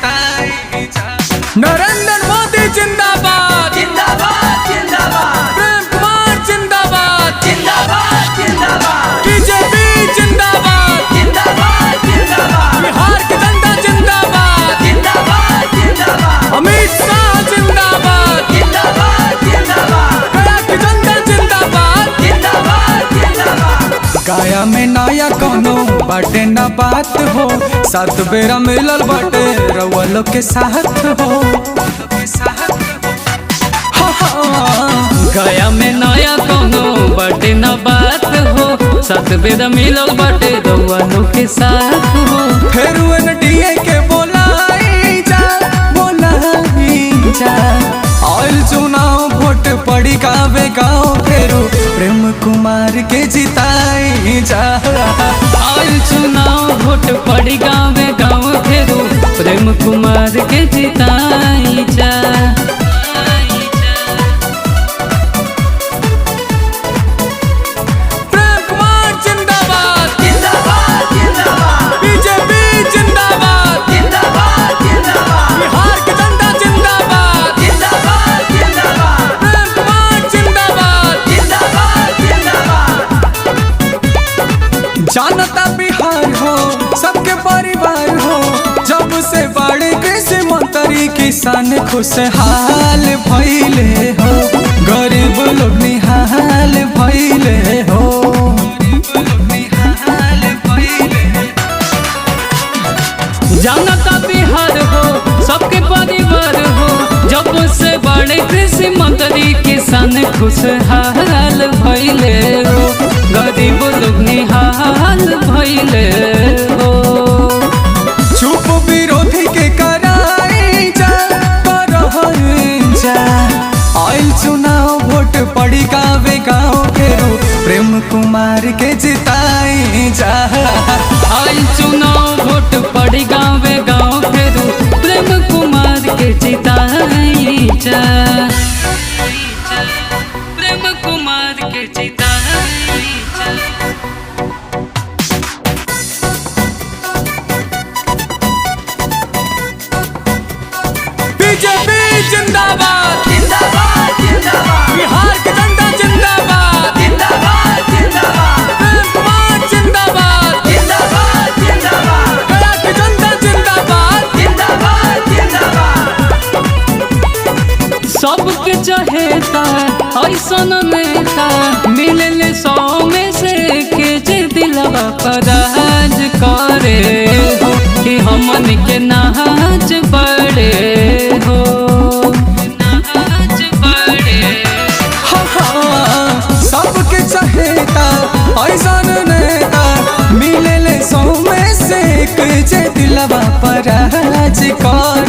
जिताई जा। नरेंद्र मोदी जिंदाबाद जिंदाबाद जिंदाबाद, प्रेम कुमार जिंदाबाद जिंदाबाद जिंदाबाद, बीजेपी जिंदाबाद जिंदाबाद जिंदाबाद, बिहार की जनता जिंदाबाद जिंदाबाद जिंदाबाद, अमित शाह जिंदाबाद जिंदाबाद जिंदाबाद, गया की जनता जिंदाबाद जिंदाबाद जिंदाबाद। गाया में नया कोनो बाटे ना बात हो, सात बेरा मिलल बाटे रउआ लोग के साथ हो। गया में नया कोनो बाटे न बात हो, सात बेरा मिलल बाटे रउआ लोग के साथ हो। फिर NDA के बोलाई जा ऑयल चुनाव वोट पड़ी गावे गाँव फेरू प्रेम कुमार के जिताई जा। आयल चुनाव वोट पड़ी गाँव गाँव फेरू प्रेम कुमार के जिताई जा। प्रेम कुमार जिंदाबाद जिंदाबाद जिंदाबाद, बीजेपी जिंदाबाद जिंदाबाद जिंदाबाद, बिहार की जनता जिंदाबाद जिंदाबाद जिंदाबाद, प्रेम कुमार जिंदाबाद जिंदाबाद जिंदाबाद। जानता बिहार हो सबके परिवार हो, जब से बड़े कृषि मंत्री किसान खुशहाल भइले हो, गरीब लोग निहाल भइले हो। जानता बिहार हो सबके परिवार हो, जब से बड़े कृषि मंत्री किसान खुशहाल भइले हो, गरीब लोग निहाल भइले हो। चुप विरोधी के कराई जा ऑयल चुनाव वोट पड़ी गावे गाँव फेरू प्रेम कुमार के जिताई जा। आयल चुनाव वोट पड़ी गाँव गाँव फेरू प्रेम कुमार के जिताई जा। प्रेम कुमार के जिताई जा। बीजेपी जिंदाबाद जिंदाबाद जिंदाबाद, बिहार की जनता जिंदाबाद जिंदाबाद जिंदाबाद, प्रेम कुमार जिंदाबाद जिंदाबाद जिंदाबाद, गया की जनता जिंदाबाद जिंदाबाद जिंदाबाद। सबके चहेता ऐसन नेता मिलले 100 में से के जे दिलवा पर राज करे हो, कि हमन के नाच बड़े हो। नाच बड़े सबके चहेता ऐसन नेता मिले 100 में से एक जे दिलवा पर राज कर